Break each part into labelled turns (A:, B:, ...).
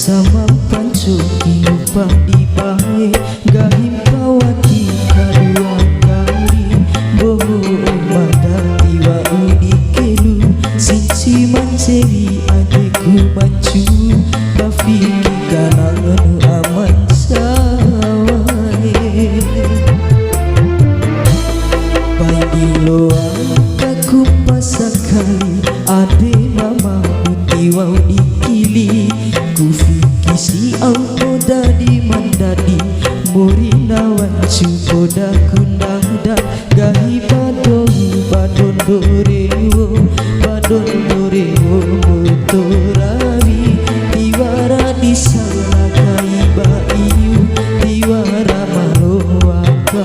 A: sama pancoki padi bae gahim pawati kadua kali boho madati wa udikelu sinci manceri adekku mancu bafiki kananganu aman sawae bayi loa kaku pasakali ade mama uti wa udikili kufiki si auto dadi mandadi morina wancu poda kundada gahi badon dorewo motorari diwara disala kai baiu diwara malowaka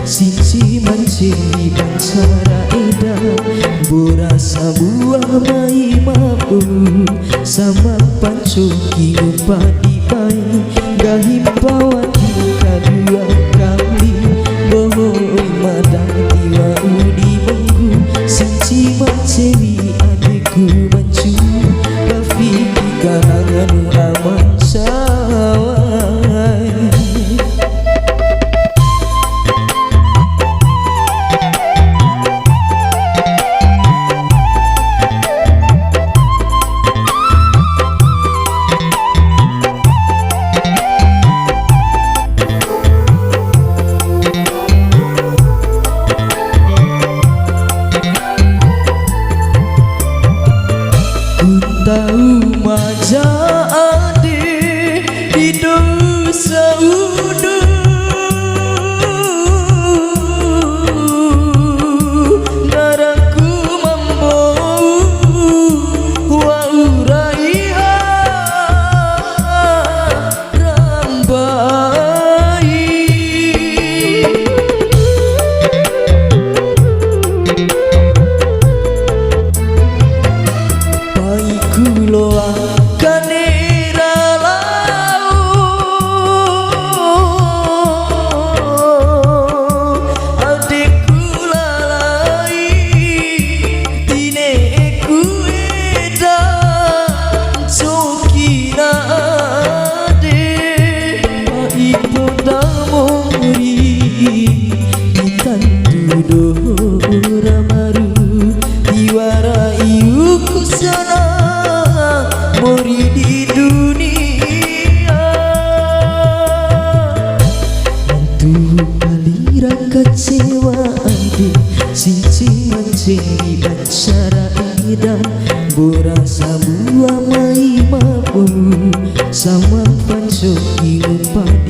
A: Sisi mancini bansara eda borasa buah mai mabu sama pancoki padi bai gahim pawati kadua kali bohoi madati wa udi menggu sisi mancini adekku mancu bafiki kananganu aman sawai tahu maja ade di dosa udu naraku membau wa uraiha rambai kuloa kanera lau adekku lalai tineku eda sokina ade ipo damori ditandu doramaru diwara iuku sana mori di dunia untuk kalira kecewa ade sisi manceri bansara edan borasa buah mai mabu sama pancoki padi